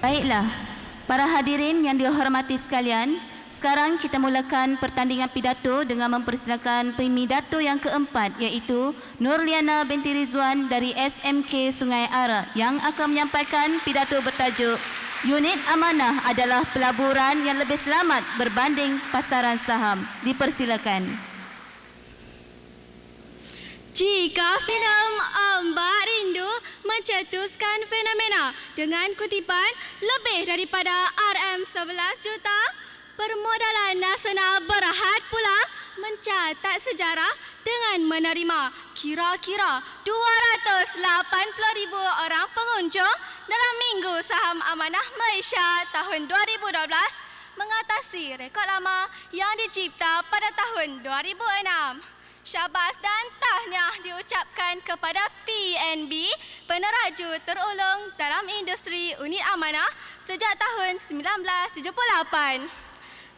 Baiklah, para hadirin yang dihormati sekalian, sekarang kita mulakan pertandingan pidato dengan mempersilakan pemidato yang keempat, iaitu Nurliana binti Rizwan dari SMK Sungai Ara yang akan menyampaikan pidato bertajuk Unit Amanah adalah pelaburan yang lebih selamat berbanding pasaran saham. Dipersilakan. Jika filem Ombak Rindu mencetuskan fenomena dengan kutipan lebih daripada RM11 juta, Permodalan Nasional Berhad pula mencatat sejarah dengan menerima kira-kira 280,000 orang pengunjung dalam Minggu Saham Amanah Malaysia tahun 2012, mengatasi rekod lama yang dicipta pada tahun 2006. Syabas dan tahniah diucapkan kepada PNB, peneraju terulung dalam industri unit amanah sejak tahun 1978.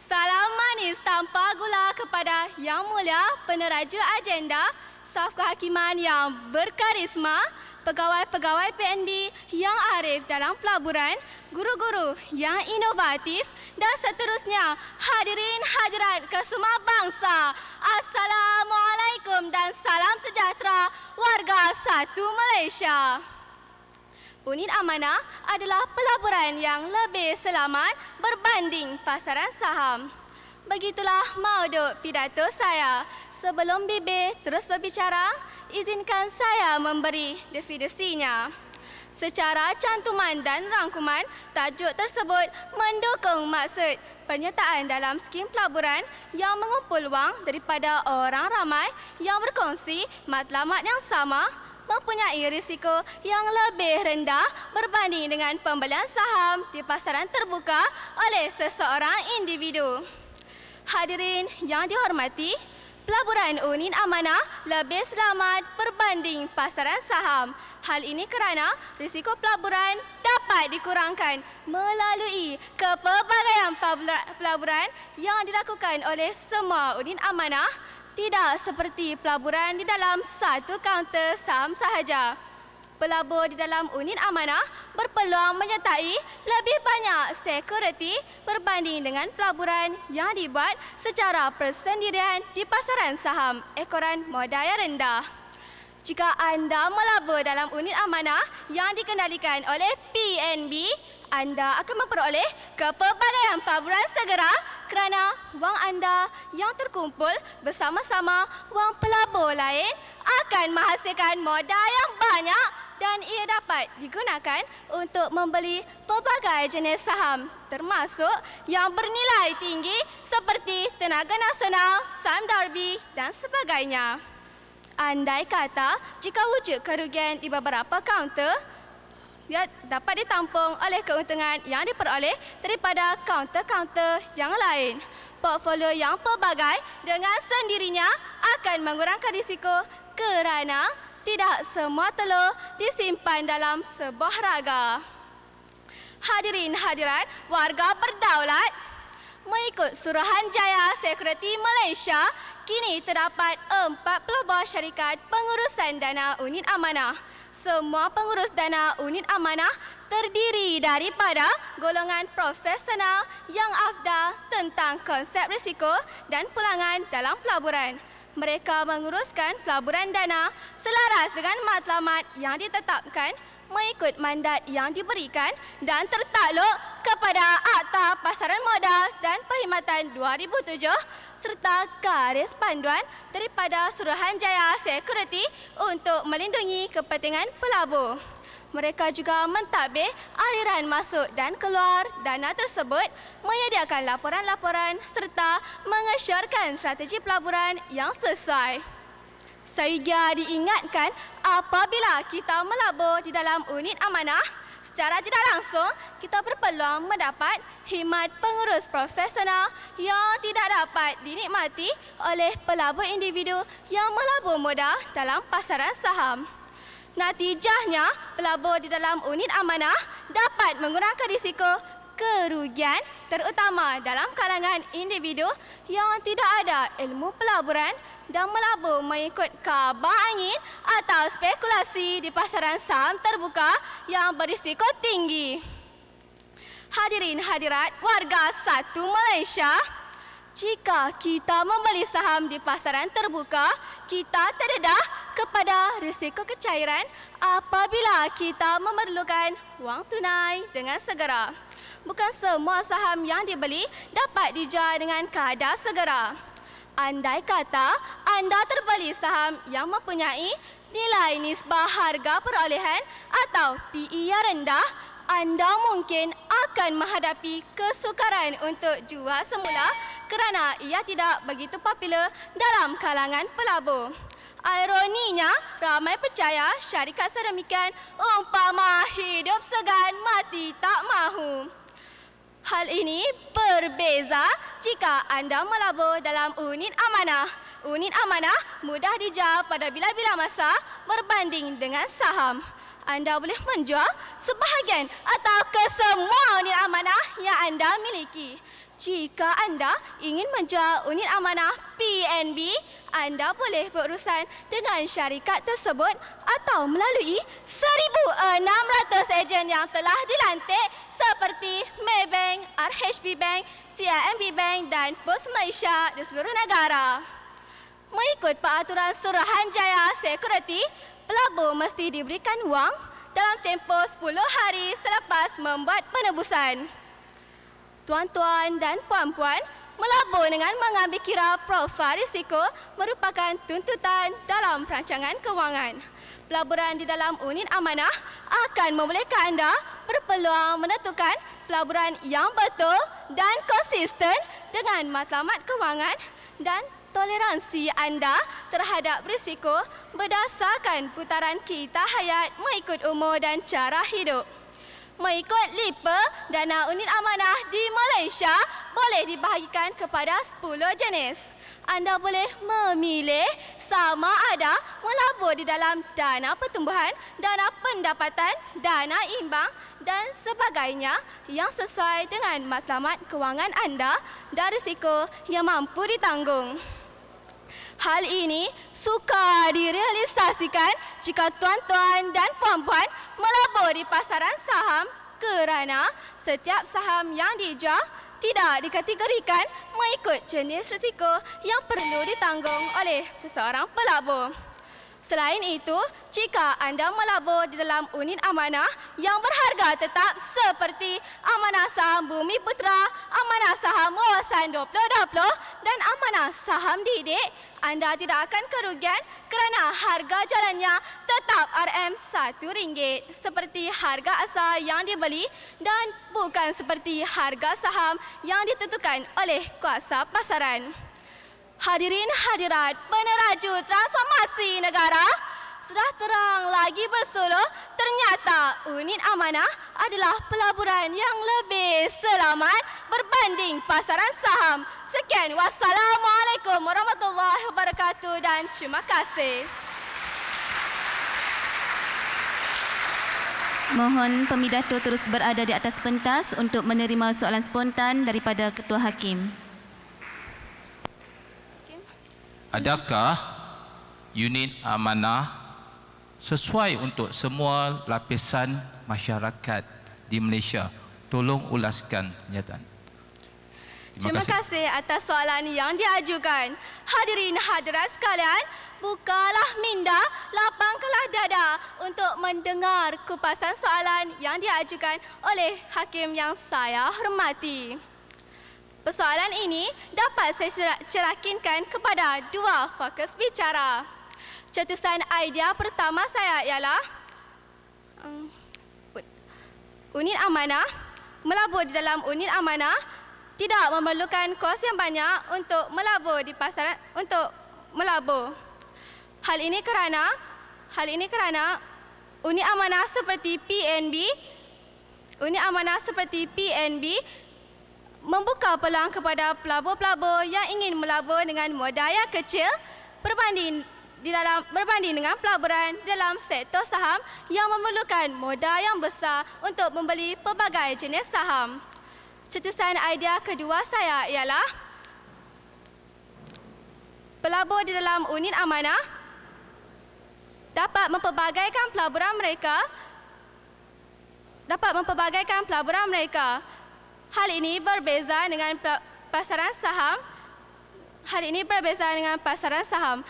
Salam manis tanpa gula kepada Yang Mulia Peneraju Agenda, staf kehakiman yang berkarisma, pegawai-pegawai PNB yang arif dalam pelaburan, guru-guru yang inovatif dan seterusnya. Hadirin hadirat kesemua bangsa, Assalamualaikum dan salam sejahtera warga satu Malaysia. Unit amanah adalah pelaburan yang lebih selamat berbanding pasaran saham. Begitulah mauduk pidato saya. Sebelum bibir terus berbicara, izinkan saya memberi definisinya. Secara cantuman dan rangkuman, tajuk tersebut mendukung maksud penyertaan dalam skim pelaburan yang mengumpul wang daripada orang ramai yang berkongsi matlamat yang sama, mempunyai risiko yang lebih rendah berbanding dengan pembelian saham di pasaran terbuka oleh seseorang individu. Hadirin yang dihormati, pelaburan unit amanah lebih selamat berbanding pasaran saham. Hal ini kerana risiko pelaburan dapat dikurangkan melalui kepelbagaian pelaburan yang dilakukan oleh semua unit amanah, tidak seperti pelaburan di dalam satu kaunter saham sahaja. Pelabur di dalam unit amanah berpeluang menyertai lebih banyak sekuriti berbanding dengan pelaburan yang dibuat secara persendirian di pasaran saham ekoran modal yang rendah. Jika anda melabur dalam unit amanah yang dikendalikan oleh PNB, anda akan memperoleh kepelbagaian pelaburan segera kerana wang anda yang terkumpul bersama-sama wang pelabur lain akan menghasilkan modal yang banyak dan ia dapat digunakan untuk membeli pelbagai jenis saham termasuk yang bernilai tinggi seperti Tenaga Nasional, Saham Darby dan sebagainya. Andai kata jika wujud kerugian di beberapa kaunter, ia dapat ditampung oleh keuntungan yang diperoleh daripada kaunter-kaunter yang lain. Portfolio yang pelbagai dengan sendirinya akan mengurangkan risiko kerana tidak semua telur disimpan dalam sebuah raga. Hadirin hadirat warga berdaulat, mengikut Suruhanjaya Sekuriti Malaysia, kini terdapat 40 buah syarikat pengurusan dana unit amanah. Semua pengurus dana unit amanah terdiri daripada golongan profesional yang afdal tentang konsep risiko dan pulangan dalam pelaburan. Mereka menguruskan pelaburan dana selaras dengan matlamat yang ditetapkan, mengikut mandat yang diberikan dan tertakluk kepada Akta Pasaran Modal dan Perkhidmatan 2007 serta garis panduan daripada Suruhanjaya Sekuriti untuk melindungi kepentingan pelabur. Mereka juga mentadbir aliran masuk dan keluar dana tersebut, menyediakan laporan-laporan serta mengesyorkan strategi pelaburan yang sesuai. Sehingga diingatkan apabila kita melabur di dalam unit amanah, secara tidak langsung kita berpeluang mendapat khidmat pengurus profesional yang tidak dapat dinikmati oleh pelabur individu yang melabur modal dalam pasaran saham. Natijahnya, pelabur di dalam unit amanah dapat mengurangkan risiko kerugian terutama dalam kalangan individu yang tidak ada ilmu pelaburan dan melabur mengikut kabar angin atau spekulasi di pasaran saham terbuka yang berisiko tinggi. Hadirin hadirat warga satu Malaysia, jika kita membeli saham di pasaran terbuka, kita terdedah kepada risiko kecairan apabila kita memerlukan wang tunai dengan segera. Bukan semua saham yang dibeli dapat dijual dengan kadar segera. Andai kata anda terbeli saham yang mempunyai nilai nisbah harga perolehan atau PE yang rendah, anda mungkin akan menghadapi kesukaran untuk jual semula kerana ia tidak begitu popular dalam kalangan pelabur. Ironinya, ramai percaya syarikat sedemikian umpama hidup segan mati tak mahu. Hal ini berbeza jika anda melabur dalam unit amanah. Unit amanah mudah dijual pada bila-bila masa berbanding dengan saham. Anda boleh menjual sebahagian atau kesemua unit amanah yang anda miliki. Jika anda ingin menjual unit amanah PNB, anda boleh berurusan dengan syarikat tersebut atau melalui 1,600 ejen yang telah dilantik seperti Maybank, RHB Bank, CIMB Bank dan Pos Malaysia di seluruh negara. Mengikut peraturan Suruhanjaya Security, pelabur mesti diberikan wang dalam tempoh 10 hari selepas membuat penebusan. Tuan-tuan dan puan-puan, melabur dengan mengambil kira profil risiko merupakan tuntutan dalam perancangan kewangan. Pelaburan di dalam unit amanah akan membolehkan anda berpeluang menentukan pelaburan yang betul dan konsisten dengan matlamat kewangan dan toleransi anda terhadap risiko berdasarkan putaran kita hayat mengikut umur dan cara hidup. Mengikut LIPA, dana unit amanah di Malaysia boleh dibahagikan kepada 10 jenis. Anda boleh memilih sama ada melabur di dalam dana pertumbuhan, dana pendapatan, dana imbang dan sebagainya yang sesuai dengan matlamat kewangan anda dan risiko yang mampu ditanggung. Hal ini sukar direalisasikan jika tuan-tuan dan puan-puan melabur di pasaran saham kerana setiap saham yang dijual tidak dikategorikan mengikut jenis risiko yang perlu ditanggung oleh seseorang pelabur. Selain itu, jika anda melabur di dalam unit amanah yang berharga tetap seperti amanah saham Bumi Putra, amanah saham Wawasan 2020 dan amanah saham Didik, anda tidak akan kerugian kerana harga jalannya tetap RM1 seperti harga asal yang dibeli dan bukan seperti harga saham yang ditentukan oleh kuasa pasaran. Hadirin hadirat peneraju transformasi negara, sudah terang lagi bersuluh, ternyata unit amanah adalah pelaburan yang lebih selamat berbanding pasaran saham. Sekian, wassalamualaikum warahmatullahi wabarakatuh dan terima kasih. Mohon pemidato terus berada di atas pentas untuk menerima soalan spontan daripada Ketua Hakim. Adakah unit amanah sesuai untuk semua lapisan masyarakat di Malaysia? Tolong ulaskan kenyataan. Terima kasih atas soalan yang diajukan. Hadirin hadirat sekalian, bukalah minda, lapangkanlah dada untuk mendengar kupasan soalan yang diajukan oleh hakim yang saya hormati. Persoalan ini dapat saya cerakinkan kepada dua fokus bicara. Cetusan idea pertama saya ialah unit amanah, melabur di dalam unit amanah tidak memerlukan kos yang banyak untuk melabur di pasaran untuk melabur. Hal ini kerana unit amanah seperti PNB membuka peluang kepada pelabur-pelabur yang ingin melabur dengan modal yang kecil berbanding dengan pelaburan dalam sektor saham yang memerlukan modal yang besar untuk membeli pelbagai jenis saham. Cetusan idea kedua saya ialah pelabur di dalam unit amanah dapat mempelbagaikan pelaburan mereka Hal ini berbeza dengan pasaran saham.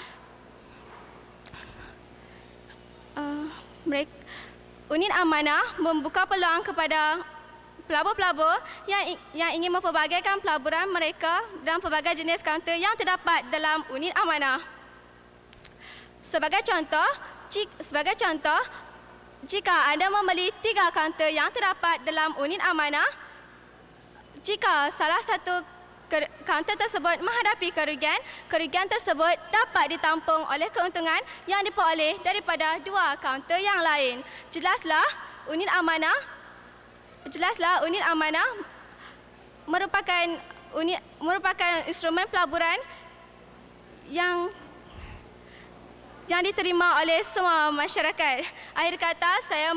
Unit amanah membuka peluang kepada pelabur-pelabur yang ingin mempelbagaikan pelaburan mereka dalam pelbagai jenis kaunter yang terdapat dalam unit amanah. Sebagai contoh, jika anda membeli 3 kaunter yang terdapat dalam unit amanah, jika salah satu kaunter tersebut menghadapi kerugian tersebut dapat ditampung oleh keuntungan yang diperoleh daripada 2 kaunter yang lain. Jelaslah unit amanah merupakan instrumen pelaburan yang diterima oleh semua masyarakat. Akhir kata saya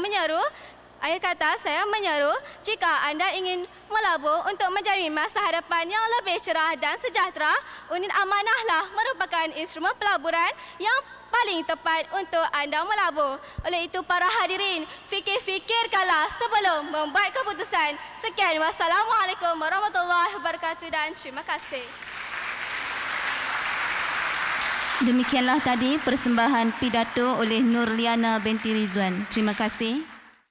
menyeru jika anda ingin melabur untuk menjamin masa hadapan yang lebih cerah dan sejahtera, unit amanahlah merupakan instrumen pelaburan yang paling tepat untuk anda melabur. Oleh itu para hadirin, fikir-fikirkanlah sebelum membuat keputusan. Sekian, wassalamualaikum warahmatullahi wabarakatuh dan terima kasih. Demikianlah tadi persembahan pidato oleh Nurliana binti Rizwan. Terima kasih.